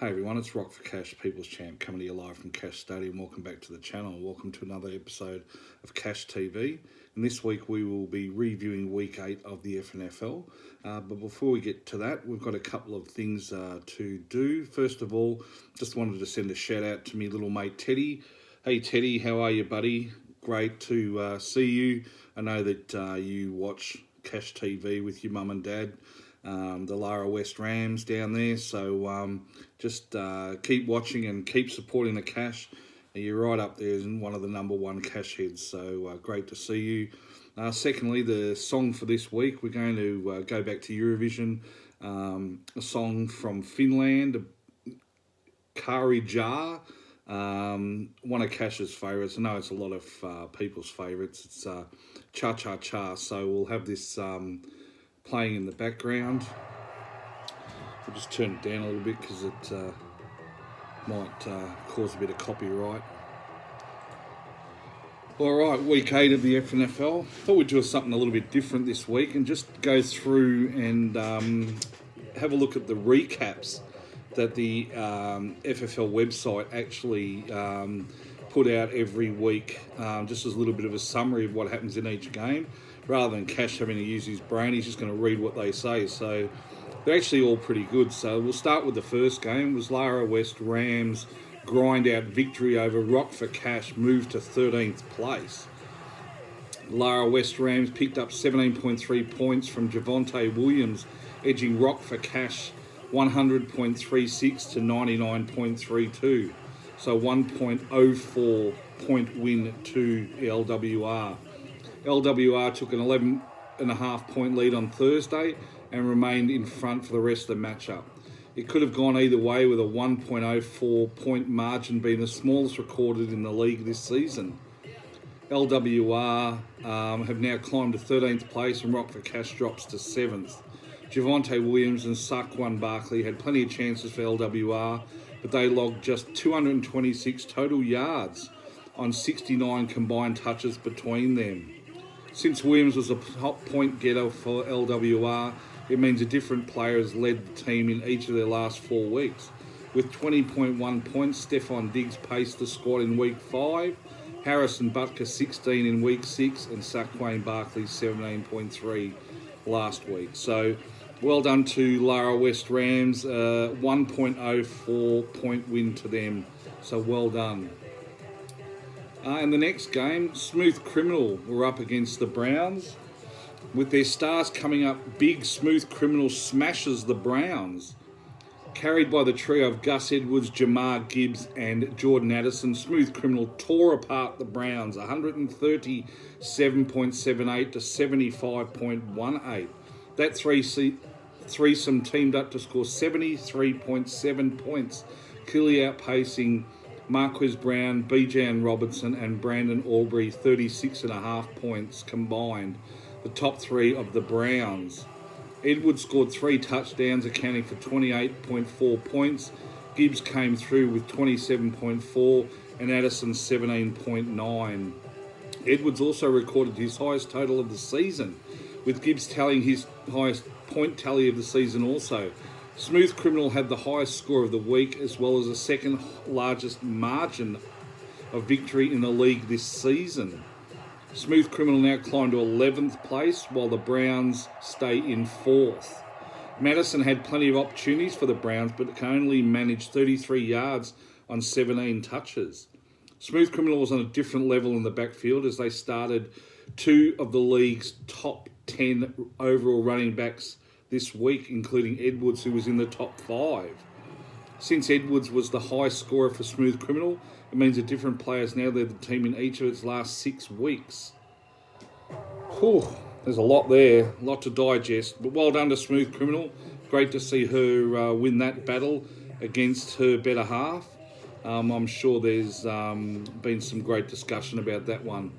Hey everyone, it's Rock for Cash, People's Champ, coming to you live from Cash Stadium. Welcome back to the channel. Welcome to another episode of Cash TV. And this week we will be reviewing Week 8 of the FNFL. But before we get to that, we've got a couple of things to do. First of all, just wanted to send a shout out to me little mate Teddy. Hey Teddy, how are you, buddy? Great to see you. I know that you watch Cash TV with your mum and dad. The Lara West Rams down there, so just keep watching and keep supporting the Cash. You're right up there as one of the number one Cash heads, so great to see you. Secondly, the song for this week, we're going to go back to Eurovision, a song from Finland, Kari Jar, one of Cash's favourites. I know it's a lot of people's favourites. It's Cha Cha Cha, so we'll have this playing in the background. I'll just turn it down a little bit because it might cause a bit of copyright. Alright, week 8 of the FNFL. Thought we'd do something a little bit different this week and just go through and have a look at the recaps that the FFL website actually put out every week, just as a little bit of a summary of what happens in each game. Rather than Cash having to use his brain, he's just going to read what they say. So they're actually all pretty good. So we'll start with the first game. It was Lara West Rams grind out victory over Rock for Cash, moved to 13th place. Lara West Rams picked up 17.3 points from Javonte Williams, edging Rock for Cash 100.36 to 99.32. So 1.04 point win to LWR. LWR took an 11.5 point lead on Thursday and remained in front for the rest of the matchup. It could have gone either way, with a 1.04 point margin being the smallest recorded in the league this season. LWR have now climbed to 13th place and Rock for Cash drops to 7th. Javonte Williams and Saquon Barkley had plenty of chances for LWR, but they logged just 226 total yards on 69 combined touches between them. Since Williams was a top point getter for LWR, it means a different player has led the team in each of their last 4 weeks. With 20.1 points, Stephon Diggs paced the squad in Week 5, Harrison Butker 16 in Week 6, and Saquon Barkley 17.3 last week. So well done to Lara West Rams, 1.04 point win to them. So well done. In the next game, Smooth Criminal were up against the Browns. With their stars coming up big, Smooth Criminal smashes the Browns. Carried by the trio of Gus Edwards, Jamar Gibbs and Jordan Addison, Smooth Criminal tore apart the Browns 137.78 to 75.18. That threesome teamed up to score 73.7 points, clearly outpacing Marquez Brown, Bijan Robinson and Brandon Aubrey 36.5 points combined, the top three of the Browns. Edwards scored 3 touchdowns, accounting for 28.4 points. Gibbs came through with 27.4 and Addison 17.9. Edwards also recorded his highest total of the season, with Gibbs tallying his highest point tally of the season also. Smooth Criminal had the highest score of the week, as well as the second largest margin of victory in the league this season. Smooth Criminal now climbed to 11th place, while the Browns stay in 4th. Madison had plenty of opportunities for the Browns, but can only manage 33 yards on 17 touches. Smooth Criminal was on a different level in the backfield, as they started 2 of the league's top 10 overall running backs this week, including Edwards, who was in the top 5. Since Edwards was the highest scorer for Smooth Criminal, it means that different players now led the team in each of its last 6 weeks. Whew, there's a lot there, a lot to digest, but well done to Smooth Criminal. Great to see her win that battle against her better half. I'm sure there's been some great discussion about that one.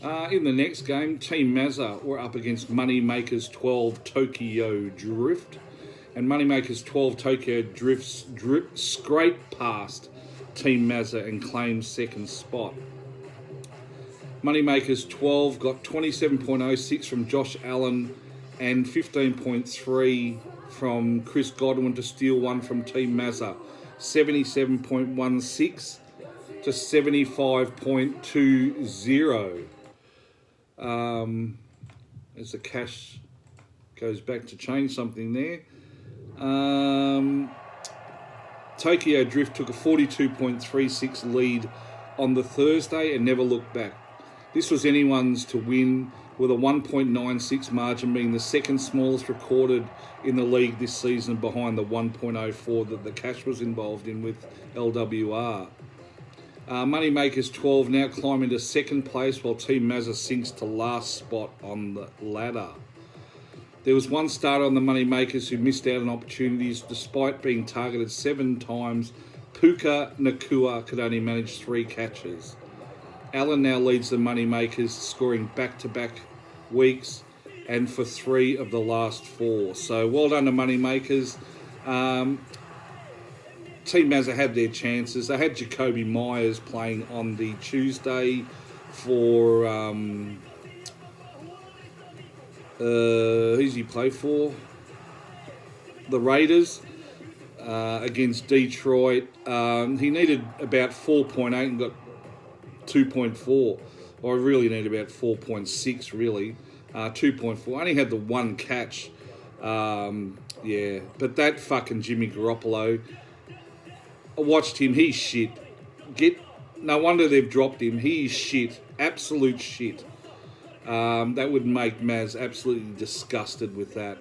In the next game, Team Mazza were up against Moneymakers 12 Tokyo Drift. And Moneymakers 12 Tokyo Drift scraped past Team Mazza and claimed second spot. Moneymakers 12 got 27.06 from Josh Allen and 15.3 from Chris Godwin to steal one from Team Mazza. 77.16 to 75.20. As the cash goes back to change something there. Tokyo Drift took a 42.36 lead on the Thursday and never looked back. This was anyone's to win, with a 1.96 margin being the second smallest recorded in the league this season, behind the 1.04 that the Cash was involved in with LWR. Moneymakers 12 now climbing to second place, while Team Mazza sinks to last spot on the ladder. There was one starter on the Moneymakers who missed out on opportunities despite being targeted 7 times. Puka Nakua could only manage 3 catches. Allen now leads the Moneymakers, scoring back-to-back weeks and for 3 of the last 4. So well done to Moneymakers. Team Mazza had their chances. They had Jacoby Myers playing on the Tuesday for... who's he play for? The Raiders against Detroit. He needed about 4.8 and got 2.4. Or I really need about 4.6 really. 2.4. Only had the 1 catch. Yeah, but that fucking Jimmy Garoppolo, I watched him. He's shit. No wonder they've dropped him. He is shit. Absolute shit. That would make Maz absolutely disgusted with that.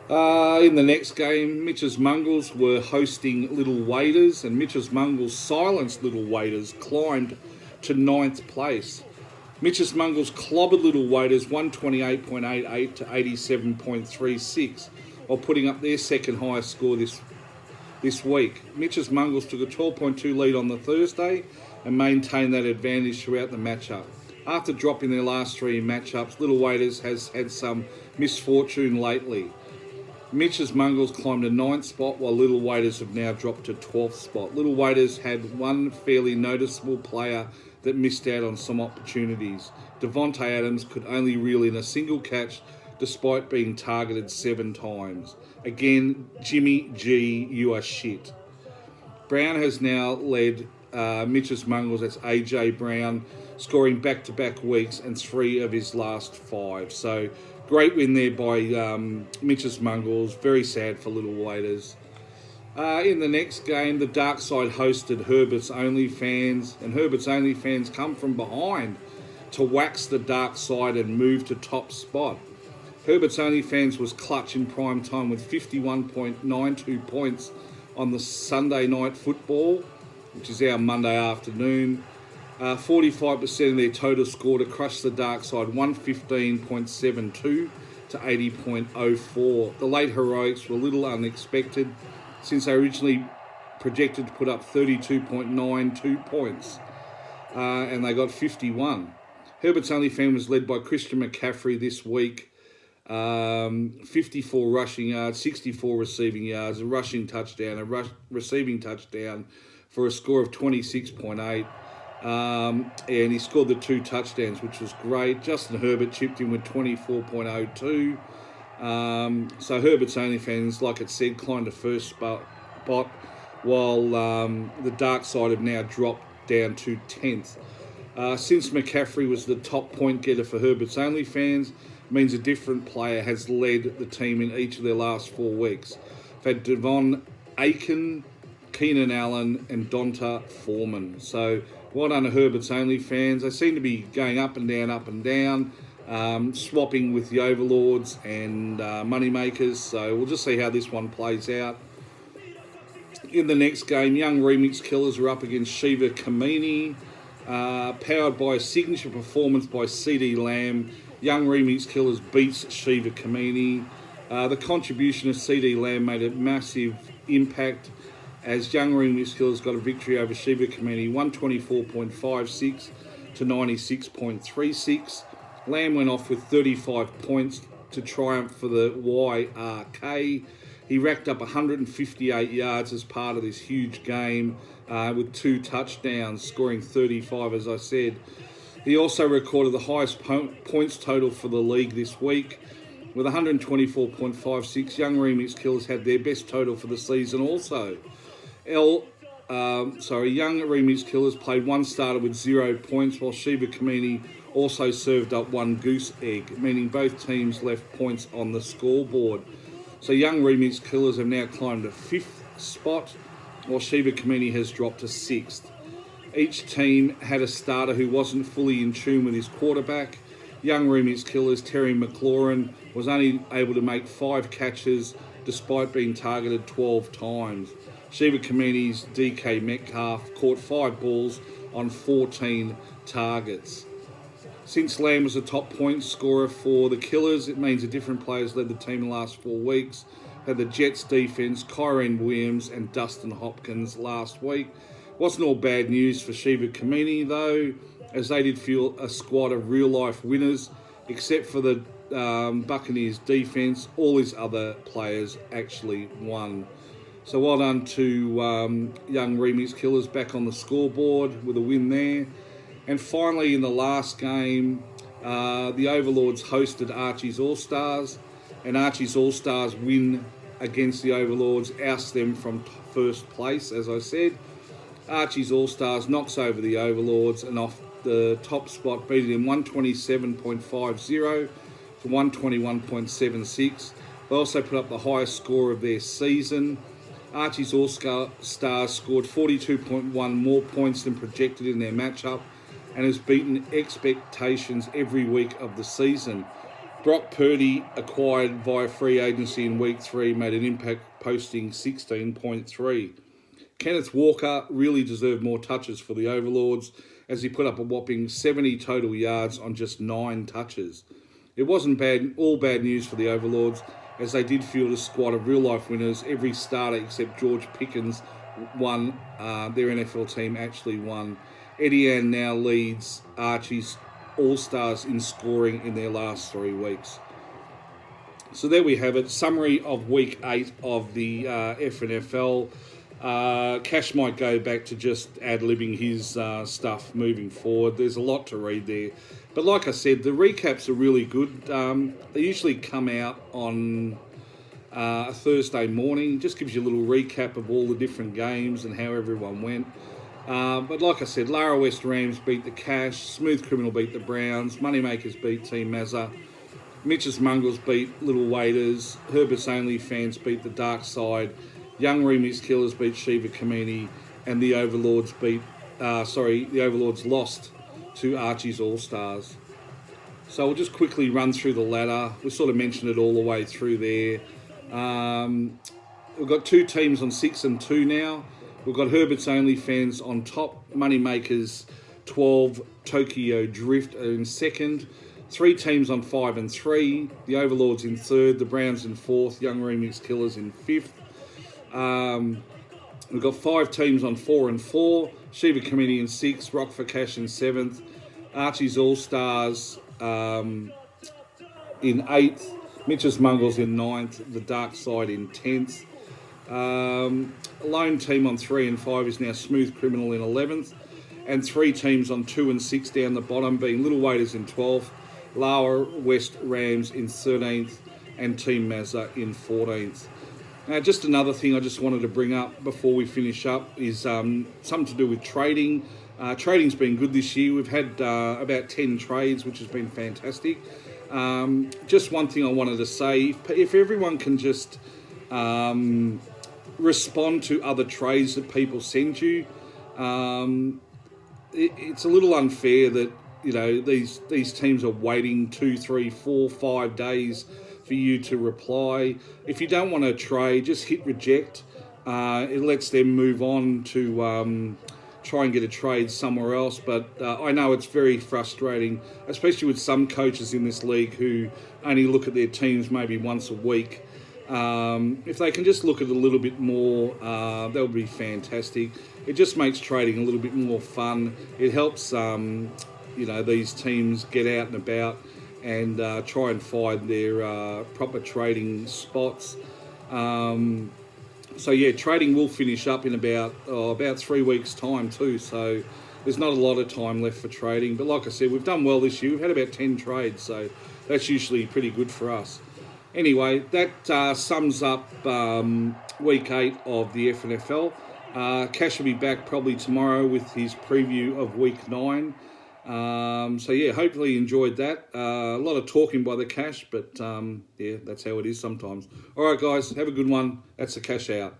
In the next game, Mitch's Mongrels were hosting Little Waders, and Mitch's Mongrels silenced Little Waders, climbed to 9th place. Mitch's Mongrels clobbered Little Waders 128.88 to 87.36, while putting up their second highest score this week. Mitch's Mongrels took a 12.2 lead on the Thursday and maintained that advantage throughout the matchup. After dropping their last 3 matchups, Little Waders has had some misfortune lately. Mitch's Mongrels climbed to 9th spot, while Little Waders have now dropped to 12th spot. Little Waders had one fairly noticeable player that missed out on some opportunities. Devontae Adams could only reel in a single catch despite being targeted 7 times. Again, Jimmy G, you are shit. Brown has now led Mitch's Mongrels, that's AJ Brown, scoring back-to-back weeks and 3 of his last 5. So great win there by Mitch's Mongrels. Very sad for Little Waders. In the next game, the Dark Side hosted Herbert's Only Fans, and Herbert's Only Fans come from behind to wax the Dark Side and move to top spot. Herbert's Only Fans was clutch in prime time with 51.92 points on the Sunday night football, which is our Monday afternoon. 45% of their total score to crush the Dark Side, 115.72 to 80.04. The late heroics were a little unexpected, since they originally projected to put up 32.92 points, and they got 51. Herbert's Only Fan was led by Christian McCaffrey this week. 54 rushing yards, 64 receiving yards, a rushing touchdown, a receiving touchdown for a score of 26.8. And he scored the 2 touchdowns, which was great. Justin Herbert chipped in with 24.02. So Herbert's Only Fans, like it said, climbed to first spot, while the Dark Side have now dropped down to 10th. Since McCaffrey was the top point getter for Herbert's Only Fans, means a different player has led the team in each of their last 4 weeks. They've had Devon Aiken, Keenan Allen and Donta Foreman. So well done to Herbert's Only Fans. They seem to be going up and down, swapping with the Overlords and Moneymakers. So we'll just see how this one plays out. In the next game, Young Remix Killers are up against Shiva Kamini. Powered by a signature performance by CD Lamb, Young Remix Killers beats Shiva Kamini. The contribution of CD Lamb made a massive impact, as Young Remix Killers got a victory over Shiva Kamini, 124.56 to 96.36. Lamb went off with 35 points to triumph for the YRK. He racked up 158 yards as part of this huge game with 2 touchdowns, scoring 35, as I said. He also recorded the highest points total for the league this week, with 124.56. Young Remix Killers had their best total for the season also. Young Remix Killers played one starter with 0 points, while Shiva Kamini also served up one goose egg, meaning both teams left points on the scoreboard. So Young Remix Killers have now climbed to 5th spot, while Shiva Kamini has dropped to 6th. Each team had a starter who wasn't fully in tune with his quarterback. Young Remix Killers, Terry McLaurin, was only able to make 5 catches despite being targeted 12 times. Shiva Kamini's DK Metcalf caught 5 balls on 14 targets. Since Lamb was the top point scorer for the Killers, it means the different players led the team in the last 4 weeks. Had the Jets defence, Kyren Williams and Dustin Hopkins last week. Wasn't all bad news for Shiva Kamini though, as they did field a squad of real-life winners, except for the Buccaneers defence. All his other players actually won. So well done to Young Remix Killers back on the scoreboard with a win there. And finally, in the last game, the Overlords hosted Archie's All-Stars, and Archie's All-Stars win against the Overlords, oust them from first place, as I said. Archie's All-Stars knocks over the Overlords and off the top spot, beating them 127.50 to 121.76. They also put up the highest score of their season. Archie's All-Stars scored 42.1 more points than projected in their matchup and has beaten expectations every week of the season. Brock Purdy, acquired via free agency in week 3, made an impact, posting 16.3. Kenneth Walker really deserved more touches for the Overlords, as he put up a whopping 70 total yards on just 9 touches. It wasn't all bad news for the Overlords, as they did field a squad of real-life winners. Every starter except George Pickens won. Their NFL team actually won. Eddie Ann now leads Archie's All-Stars in scoring in their last 3 weeks. So there we have it. Summary of Week 8 of the FNFL. Cash might go back to just ad-libbing his stuff moving forward. There's a lot to read there. But like I said, the recaps are really good. They usually come out on a Thursday morning. Just gives you a little recap of all the different games and how everyone went. But like I said, Lara West Rams beat the Cash, Smooth Criminal beat the Browns, Moneymakers beat Team Mazza, Mitch's Mongrels beat Little Waiters, Herbert's Only Fans beat the Dark Side, Young Remix Killers beat Shiva Kamini, and the Overlords lost to Archie's All-Stars. So we'll just quickly run through the ladder. We sort of mentioned it all the way through there. We've got 2 teams on 6 and 2 now. We've got Herbert's Only Fans on top, Moneymakers 12, Tokyo Drift are in second. 3 teams on 5 and 3, the Overlords in third, the Browns in fourth, Young Remix Killers in fifth. We've got 5 teams on 4 and 4, Shiva Kamini in 6th, Rock for Cash in 7th, Archie's All-Stars in 8th, Mitch's Mongrels in 9th, the Dark Side in 10th. Lone team on 3 and 5 is now Smooth Criminal in 11th, and 3 teams on 2 and 6 down the bottom being Little Waiters in 12th, Lara West Rams in 13th, and Team Mazza in 14th. Now, just another thing I just wanted to bring up before we finish up is something to do with trading. Trading's been good this year. We've had about 10 trades, which has been fantastic. Just one thing I wanted to say, if everyone can just respond to other trades that people send you, it's a little unfair that, you know, these teams are waiting 2, 3, 4, 5 days for you to reply. If you don't want to trade, just hit reject. It lets them move on to try and get a trade somewhere else. But I know it's very frustrating, especially with some coaches in this league who only look at their teams maybe once a week. If they can just look at it a little bit more, that would be fantastic. It just makes trading a little bit more fun. It helps, these teams get out and about and try and find their proper trading spots. So yeah, trading will finish up in about 3 weeks' time too. So there's not a lot of time left for trading. But like I said, we've done well this year. We've had about 10 trades, so that's usually pretty good for us. Anyway, that sums up week 8 of the FNFL. Cash will be back probably tomorrow with his preview of week 9. So yeah, hopefully you enjoyed that. A lot of talking by the Cash, but yeah, that's how it is sometimes. All right, guys, have a good one. That's the Cash out.